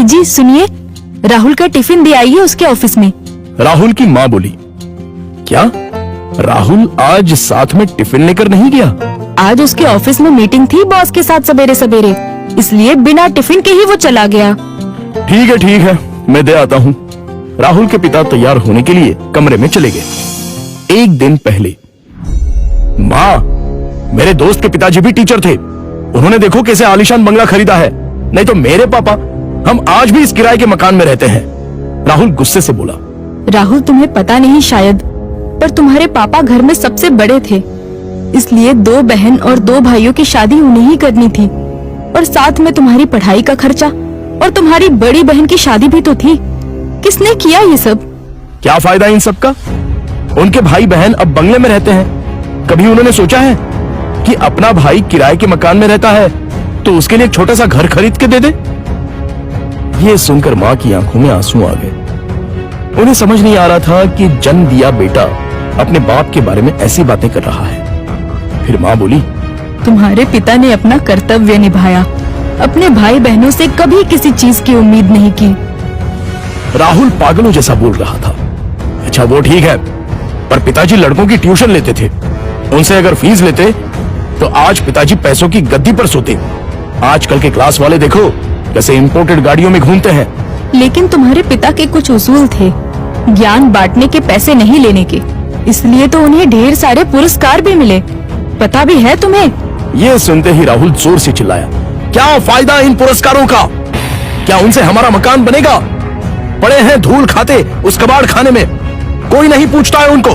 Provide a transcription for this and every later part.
जी सुनिए, राहुल का टिफिन दे आइए उसके ऑफिस में। राहुल की माँ बोली, क्या राहुल आज साथ में टिफिन लेकर नहीं गया? आज उसके ऑफिस में मीटिंग थी बॉस के साथ सवेरे सवेरे, इसलिए बिना टिफिन के ही वो चला गया। ठीक है, मैं दे आता हूँ। राहुल के पिता तैयार होने के लिए कमरे में चले गए। एक दिन पहले, माँ, मेरे दोस्त के पिताजी भी टीचर थे। उन्होंने देखो कैसे आलीशान बंगला खरीदा है। नहीं तो मेरे पापा, हम आज भी इस किराए के मकान में रहते हैं। राहुल गुस्से से बोला। राहुल, तुम्हें पता नहीं शायद, पर तुम्हारे पापा घर में सबसे बड़े थे, इसलिए 2 बहन और 2 भाइयों की शादी उन्हें ही करनी थी, और साथ में तुम्हारी पढ़ाई का खर्चा, और तुम्हारी बड़ी बहन की शादी भी तो थी। किसने किया ये सब? क्या फायदा इन सब का? उनके भाई बहन अब बंगले में रहते हैं। कभी उन्होंने सोचा है कि अपना भाई किराए के मकान में रहता है तो उसके लिए एक छोटा सा घर खरीद के दे दे? ये सुनकर माँ की आंखों में आंसू आ गए। उन्हें समझ नहीं आ रहा था कि जन्म दिया बेटा अपने बाप के बारे में ऐसी बातें कर रहा है। फिर माँ बोली, तुम्हारे पिता ने अपना कर्तव्य निभाया, अपने भाई बहनों से कभी किसी चीज की उम्मीद नहीं की। राहुल पागलों जैसा बोल रहा था। अच्छा वो ठीक है, पर पिताजी लड़कों की ट्यूशन लेते थे। उनसे अगर फीस लेते तो आज पिताजी पैसों की गद्दी पर सोते। आजकल के क्लास वाले देखो कैसे इंपोर्टेड गाड़ियों में घूमते हैं। लेकिन तुम्हारे पिता के कुछ उसूल थे, ज्ञान बांटने के, पैसे नहीं लेने के, इसलिए तो उन्हें ढेर सारे पुरस्कार भी मिले। पता भी है तुम्हें? ये सुनते ही राहुल जोर से चिल्लाया, क्या फायदा इन पुरस्कारों का? क्या उनसे हमारा मकान बनेगा? पड़े हैं धूल खाते उस कबाड़ खाने में, कोई नहीं पूछता है उनको।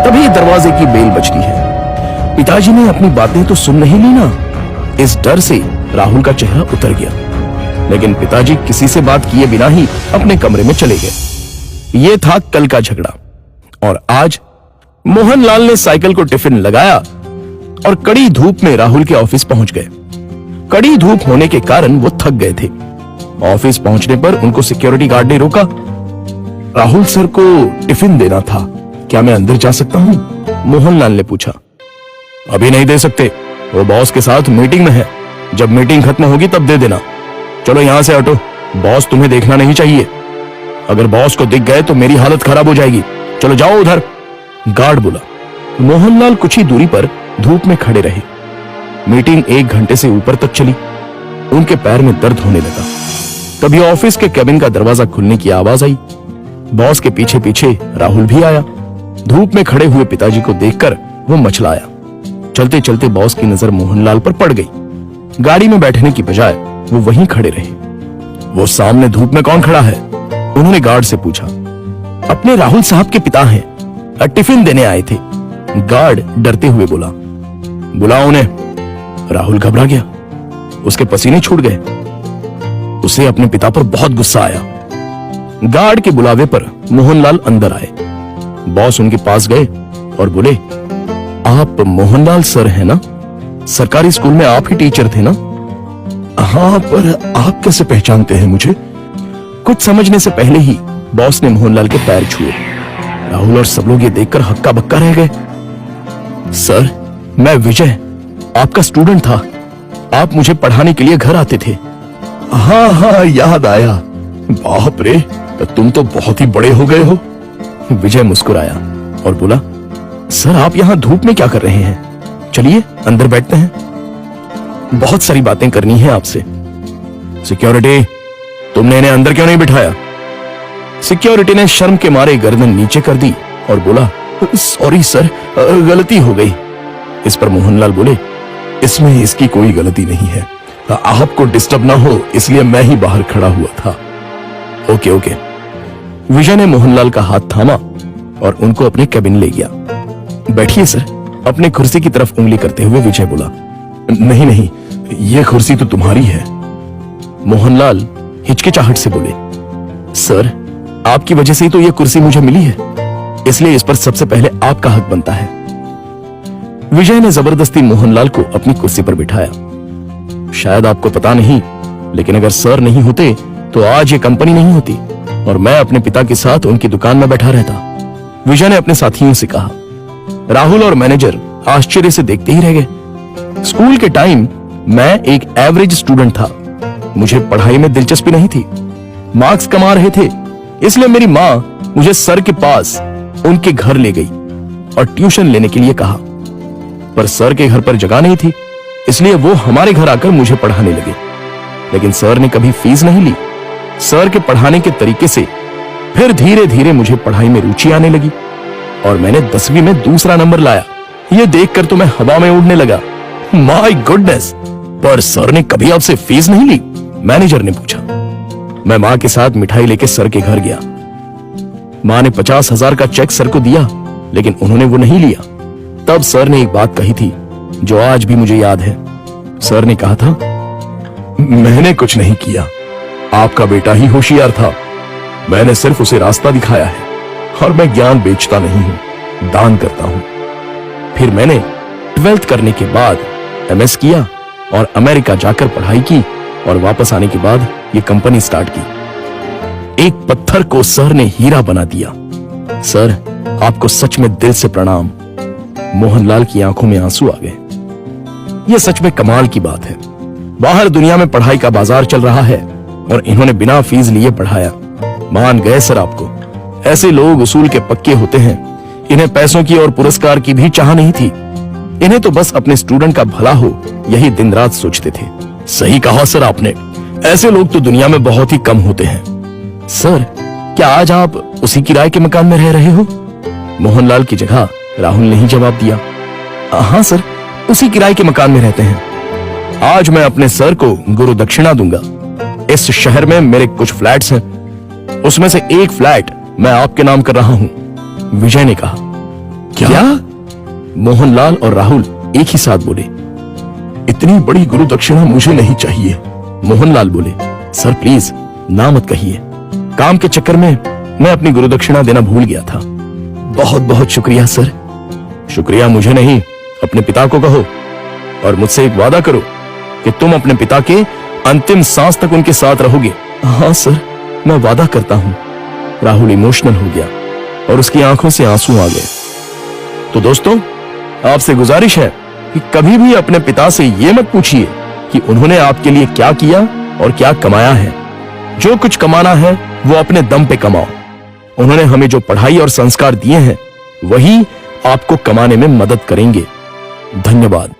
तभी दरवाजे की बेल बजती है। पिताजी ने अपनी बातें तो सुन नहीं ली ना। इस डर से राहुल का चेहरा उतर गया, लेकिन पिताजी किसी से बात किए बिना ही अपने कमरे में चले गए। ये था कल का झगड़ा, और आज मोहनलाल ने साइकिल को टिफिन लगाया और कड़ी धूप में राहुल के ऑफिस पहुंच गए। कड़ी धूप होने के कारण वो थक गए थे। ऑफिस पहुंचने पर उनको सिक्योरिटी गार्ड ने रोका। राहुल सर को टिफिन देना था, क्या मैं अंदर जा सकता हूं? मोहनलाल ने पूछा। अभी नहीं दे सकते, वो बॉस के साथ मीटिंग में है। जब मीटिंग खत्म होगी तब दे देना। चलो यहां से हटो, बॉस तुम्हें देखना नहीं चाहिए। अगर बॉस को दिख गए तो मेरी हालत खराब हो जाएगी। चलो जाओ उधर, गार्ड बोला। मोहनलाल कुछ ही दूरी पर धूप में खड़े रहे। मीटिंग 1 घंटे से ऊपर तक चली। उनके पैर में दर्द होने लगा। तभी ऑफिस के केबिन का दरवाजा खुलने की आवाज आई। बॉस के पीछे पीछे राहुल भी आया। धूप में खड़े हुए पिताजी को देखकर वो मचलाया। चलते चलते बॉस की नजर मोहनलाल पर पड़ गई। गाड़ी में बैठने की बजाय वो वहीं खड़े रहे। वो सामने धूप में कौन खड़ा है? उन्होंने गार्ड से पूछा। अपने राहुल साहब के पिता हैं, टिफिन देने आए थे। गार्ड डरते हुए बोला। बुलाओ उन्हें। राहुल घबरा गया, उसके पसीने छूट गए। उसे अपने पिता पर बहुत गुस्सा आया। गार्ड के बुलावे पर मोहनलाल अंदर आए। बॉस उनके पास गए और बोले, आप मोहनलाल सर हैं ना? सरकारी स्कूल में आप ही टीचर थे ना? हाँ, पर आप कैसे पहचानते हैं मुझे? कुछ समझने से पहले ही बॉस ने मोहनलाल के पैर छुए। राहुल और सब लोग ये देखकर हक्का बक्का रह गए। सर, मैं विजय, आपका स्टूडेंट था। आप मुझे पढ़ाने के लिए घर आते थे। हाँ, याद आया। बाप रे, तुम तो बहुत ही बड़े हो गए हो। विजय मुस्कुराया और बोला, सर आप यहाँ धूप में क्या कर रहे हैं? चलिए अंदर बैठते हैं, बहुत सारी बातें करनी है आपसे। सिक्योरिटी, तुमने इन्हें अंदर क्यों नहीं बिठाया? सिक्योरिटी ने शर्म के मारे गर्दन नीचे कर दी और बोला, सॉरी सर, गलती हो गई। इस पर मोहनलाल बोले, इसमें इसकी कोई गलती नहीं है, आपको डिस्टर्ब ना हो इसलिए मैं ही बाहर खड़ा हुआ था। ओके। विजय ने मोहनलाल का हाथ थामा और उनको अपने केबिन ले गया। बैठिए सर, अपने कुर्सी की तरफ उंगली करते हुए विजय बोला। नहीं, ये कुर्सी तो तुम्हारी है। मोहनलाल हिचकिचाहट से बोले, सर आपकी वजह से ही तो ये कुर्सी मुझे मिली है, इसलिए इस पर सबसे पहले आपका हक बनता है। विजय ने जबरदस्ती मोहनलाल को अपनी कुर्सी पर बिठाया। शायद आपको पता नहीं, लेकिन अगर सर नहीं होते तो आज ये कंपनी नहीं होती और मैं अपने पिता के साथ उनकी दुकान में बैठा रहता। विजय ने अपने साथियों से कहा। राहुल और मैनेजर आश्चर्य से देखते ही रह गए। स्कूल के टाइम मैं एक एवरेज स्टूडेंट था, मुझे पढ़ाई में दिलचस्पी नहीं थी। मार्क्स कमा रहे थे, इसलिए मेरी माँ मुझे सर के पास उनके घर ले गई और ट्यूशन लेने के लिए कहा। पर सर के घर पर जगह नहीं थी, इसलिए वो हमारे घर आकर मुझे पढ़ाने लगे। लेकिन सर ने कभी फीस नहीं ली। सर के पढ़ाने के तरीके से फिर धीरे धीरे मुझे पढ़ाई में रुचि आने लगी और मैंने 10वीं में दूसरा नंबर लाया। ये देखकर तो मैं हवा में उड़ने लगा। My goodness! पर सर ने कभी आपसे फीस नहीं ली? मैनेजर ने पूछा। मैं मां के साथ मिठाई लेके सर के घर गया। मां ने 50,000 का चेक सर को दिया, लेकिन उन्होंने वो नहीं लिया। तब सर ने एक बात कही थी जो आज भी मुझे याद है। सर ने कहा था, मैंने कुछ नहीं किया, आपका बेटा ही होशियार था। मैंने सिर्फ उसे रास्ता दिखाया है और मैं ज्ञान बेचता नहीं हूं, दान करता हूं। फिर मैंने 12th करने के बाद MS किया और अमेरिका जाकर पढ़ाई की और वापस आने के बाद ये कंपनी स्टार्ट की। एक पत्थर को सर ने हीरा बना दिया। सर, आपको सच में दिल से प्रणाम। मोहनलाल की आंखों में आंसू आ गए। यह सच में कमाल की बात है। बाहर दुनिया में पढ़ाई का बाजार चल रहा है और इन्होंने बिना फीस लिए पढ़ाया। मान गए सर आपको। ऐसे लोग उसूल के पक्के होते हैं। इन्हें पैसों की और पुरस्कार की भी चाह नहीं थी। इन्हें तो बस अपने स्टूडेंट का भला हो, यही दिन रात सोचते थे। सही कहा सर आपने। ऐसे लोग तो दुनिया में बहुत ही कम होते हैं। सर, क्या आज आप उसी किराए के मकान में रह रहे हो? मोहनलाल की जगह राहुल ने ही जवाब दिया। हाँ सर, उसी किराए के मकान में रहते हैं। आज मैं अपने सर को गुरु दक्षिणा दूंगा। इस शहर में मेरे कुछ फ्लैट्स हैं, उसमें से एक फ्लैट मैं आपके नाम कर रहा हूं। विजय ने कहा। क्या? मोहनलाल और राहुल एक ही साथ बोले। इतनी बड़ी गुरु दक्षिणा मुझे नहीं चाहिए। मोहनलाल बोले, सर प्लीज ना मत कहिए। काम के चक्कर में मैं अपनी गुरु दक्षिणा देना भूल गया था। बहुत बहुत शुक्रिया सर। शुक्रिया मुझे नहीं, अपने पिता को कहो और मुझसे एक वादा करो कि तुम अपने पिता के अंतिम सांस तक उनके साथ रहोगे। हाँ सर, मैं वादा करता हूं। राहुल इमोशनल हो गया और उसकी आंखों से आंसू आ गए। तो दोस्तों, आपसे गुजारिश है कि कभी भी अपने पिता से यह मत पूछिए कि उन्होंने आपके लिए क्या किया और क्या कमाया है। जो कुछ कमाना है वो अपने दम पे कमाओ। उन्होंने हमें जो पढ़ाई और संस्कार दिए हैं वही आपको कमाने में मदद करेंगे। धन्यवाद।